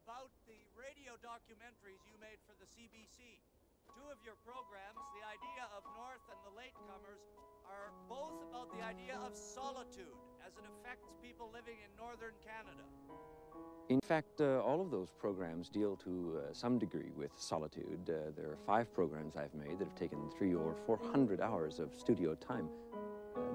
about the radio documentaries you made for the CBC. Two of your programs, The Idea of North and The Latecomers, are both about the idea of solitude as it affects people living in northern Canada. In fact, all of those programs deal to some degree with solitude. There are 5 programs I've made that have taken 300 or 400 hours of studio time.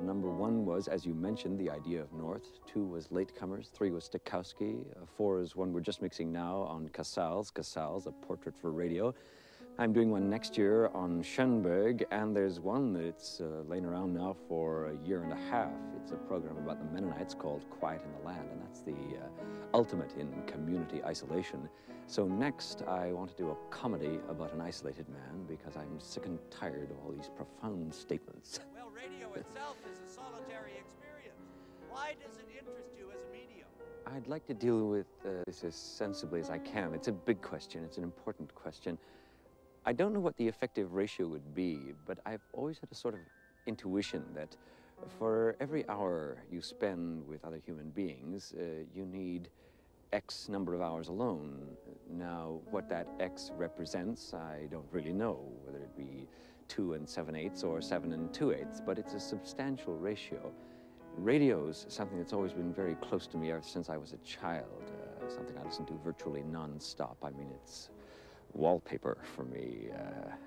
Number 1 was, as you mentioned, The Idea of North. 2 was Latecomers. 3 was Stokowski. 4 is one we're just mixing now on Casals, A Portrait for Radio. I'm doing one next year on Schoenberg, and there's one that's laying around now for a year and a half. It's a program about the Mennonites called Quiet in the Land, and that's the ultimate in community isolation. So next, I want to do a comedy about an isolated man because I'm sick and tired of all these profound statements. Well, radio itself is a solitary experience. Why does it interest you as a medium? I'd like to deal with this as sensibly as I can. It's a big question. It's an important question. I don't know what the effective ratio would be, but I've always had a sort of intuition that for every hour you spend with other human beings, you need X number of hours alone. Now, what that X represents, I don't really know, whether it be 2 7/8 or 7 2/8, but it's a substantial ratio. Radio's something that's always been very close to me ever since I was a child, something I listen to virtually non-stop. I mean, it's wallpaper for me.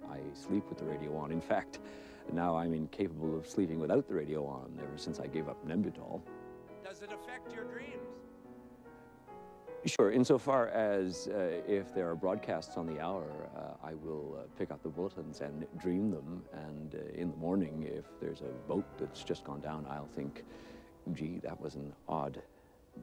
I sleep with the radio on. In fact, now I'm incapable of sleeping without the radio on ever since I gave up Nembutal. Does it affect your dreams? Sure, insofar as if there are broadcasts on the hour, I will pick up the bulletins and dream them, and in the morning, if there's a boat that's just gone down, I'll think, gee, that was an odd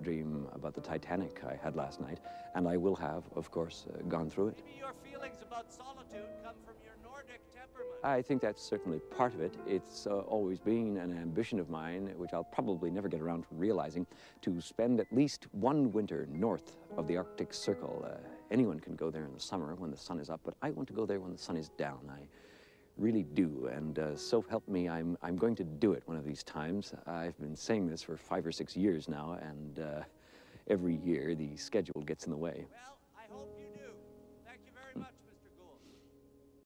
dream about the Titanic I had last night, and I will have, of course, gone through it. Maybe your feelings about solitude come from your Nordic temperament. I think that's certainly part of it. It's always been an ambition of mine, which I'll probably never get around to realizing, to spend at least one winter north of the Arctic Circle. Anyone can go there in the summer when the sun is up, but I want to go there when the sun is down. I really do, and so help me, I'm going to do it one of these times. I've been saying this for 5 or 6 years now, and every year the schedule gets in the way. Well,